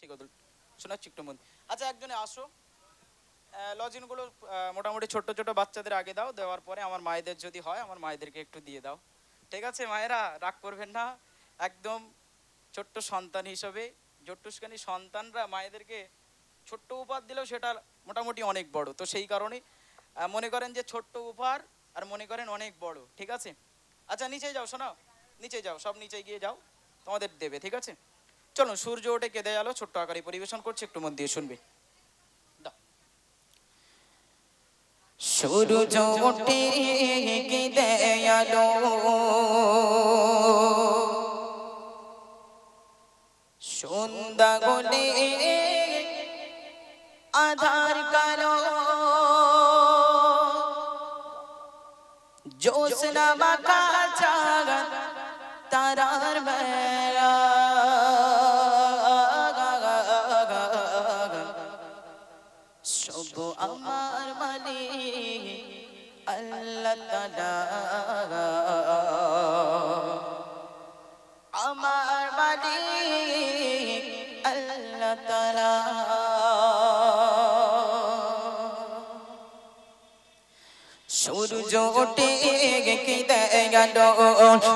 সেই কথা শোনাচ্ছি একটু মন। আচ্ছা একজনে আসো, লজেনগুলো মোটামুটি ছোট্ট ছোট বাচ্চাদের আগে দাও, দেওয়ার পরে আমার মায়েদের যদি হয় আমার মায়েদেরকে একটু দিয়ে দাও, ঠিক আছে? মায়েরা রাগ করবেন না, একদম ছোট্ট সন্তান হিসেবে জট্টুসখানি সন্তানরা মায়েদেরকে ছোট্ট উপহার দিলেও সেটা মোটামুটি অনেক বড়, তো সেই কারণে মনে করেন যে ছোট্ট উপহার আর মনে করেন অনেক বড়, ঠিক আছে? আচ্ছা নিচে যাও, শোনাও, নিচে যাও, সব নিচে গিয়ে যাও, তোমাদের দেবে, ঠিক আছে? চলো, সূর্য ওঠে কেঁদে গেল ছোট্ট আকারে পরিবেশন করছে, একটু মন দিয়ে শুনবে। সূর্য ওঠে কেঁদে গেল, সন্ধ্যা গলে আধার কালো, জ্যোৎস্না মাখা চাঁদ তারার বেলা, সব আমার মালিক আল্লাহ তাআলা, আমার মালিক আল্লাহ তাআলা। সূর্য ওঠে কেঁদে গেল,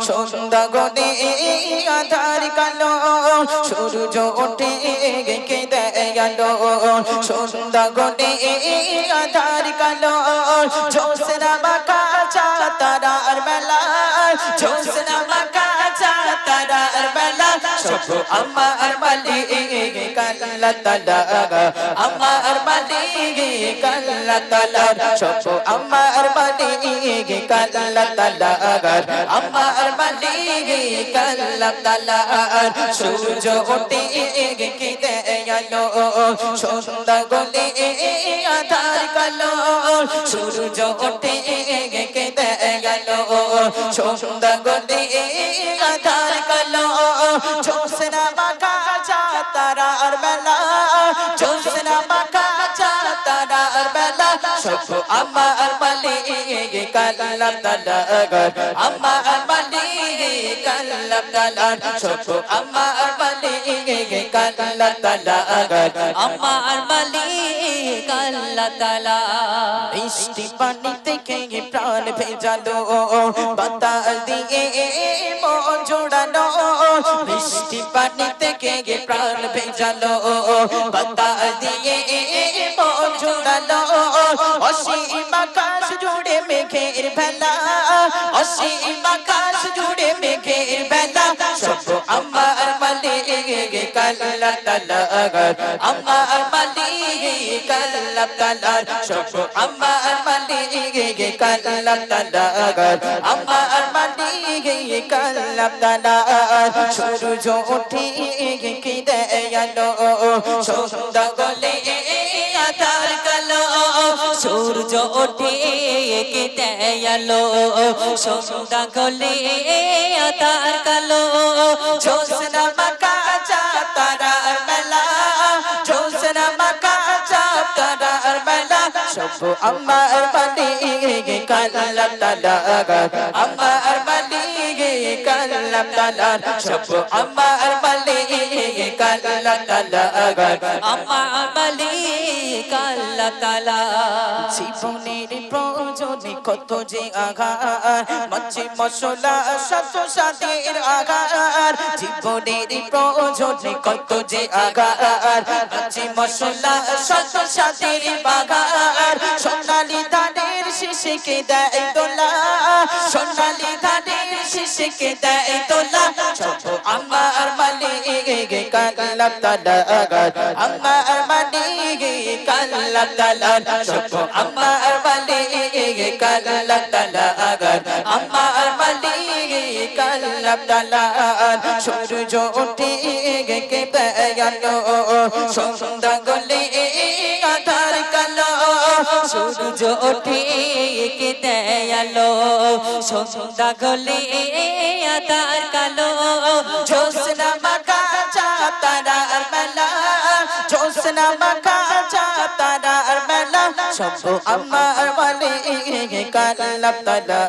সন্ধ্যা গলে আধার কালো, সূর্য ওঠে কেঁদে গেল, সন্ধ্যা গলে আধার কালো, জ্যোৎস্না মাখা চাঁদ তারার বেলা, জ্যোৎস্না মাখা চাঁদ তারার বেলা, সব আমার মালিক আল্লাহ তাআলা, আমার মালিক আল্লাহ তাআলা, সব আমার মালিক আল্লাহ তাআলা, আমার মালিক আল্লাহ তাআলা। সূর্য ওঠে কেঁদে গেল, সন্ধ্যা গলে আধার কালো, সূর্য ওঠে কেঁদে গেল, সন্ধ্যা গলে আধার কালো, জ্যোৎস্না মাখা চাঁদ তারার বেলা, জ্যোৎস্না মাখা চাঁদ তারার বেলা, সব আমার মালিক আল্লাহ তাআলা, আমার মালিক আল্লাহ তাআলা, সব আমার মালিক আল্লাহ তাআলা, আমার মালিক আল্লাহ তাআলা। বৃষ্টি পানি থেকে প্রাণ ভেজালো, বাতাস দিয়ে মন জোড়ানো, বৃষ্টি পানি থেকে প্রাণ ভেজালো, বাতাস দিয়ে মন জোড়ালো, অসীম আকাশ জুড়ে মেঘের ভেলা, অসীম আকাশ জুড়ে মেঘের ভেলা, সব আমার মালিক আল্লাহ তাআলা, আমার মালিক আল্লাহ তাআলা, সব আমার মালিক আল্লাহ তাআলা, আমার মালিক আল্লাহ তাআলা। সূর্য ওঠে কেঁদে গেল, সন্ধ্যা গলে আধার কালো, সূর্য ওঠে কেঁদে গেল, সন্ধ্যা গলে আধার কালো, জ্যোৎস্না মাখা চাঁদ তারার বেলা, জ্যোৎস্না মাখা চাঁদ তারার বেলা, সব আমার মালিক আল্লাহ তাআলা, আমার মালিক আল্লাহ তাআলা, সব আমার মালিক আল্লাহ তাআলা, আমার মালিক আল্লাহ তাআলা। জীবনের প্রয়োজনে কত যে আঘাত, মাঝে মশলা শত সাদের আঘাত, জীবনের প্রয়োজনে কত যে আঘাত, মাঝে মশলা শত সাদের বাঘাত, সোনালি ধানের শিশিকে দেয় দোলা, সোনালি ধানের শিশিকে দেয় দোলা, সব আমার মালিক আল্লাহ তাআলা, আমার মালিক আল্লাহ তাআলা, সব আমার মালিক আল্লাহ তাআলা, আমার মালিক আল্লাহ তাআলা। সূর্য ওঠে কেঁদে গেল, সন্ধ্যা গলে আধার কালো, সূর্য ওঠে কেঁদে গেল, সন্ধ্যা গলে আধার কালো, জ্যোৎস্না মাখা চাঁদ তারার বেলা, জ্যোৎস্না মাখা চাঁদ তারার বেলা, সব আমার মালিক আল্লাহ তাআলা,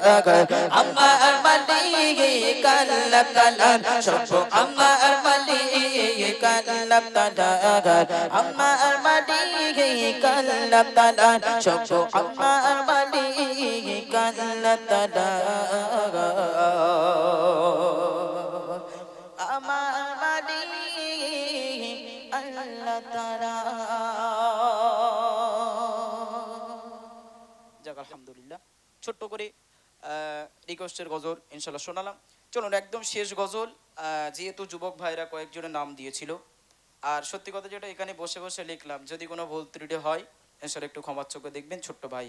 আমার মালিক আল্লাহ তাআলা, সব আমার মালিক কাল্লাব তালা আমার মালিক কাল্লাব তালা সব আমার মালিক কাল্লাব তালা আমার মালিক আল্লাহ তাআলা। যাক আলহামদুলিল্লাহ, ছোট্ট করে রিকোয়েস্টের গজল ইনশাল্লাহ শোনালাম। চলুন একদম শেষ গজল, যেহেতু যুবক ভাইরা কয়েকজনের নাম দিয়েছিল, আর সত্যি কথা যেটা এখানে বসে বসে লিখলাম, যদি কোনো ভুল ত্রুটি হয় ইনশাল্লাহ একটু ক্ষমার চোখে দেখবেন ছোট্ট ভাই।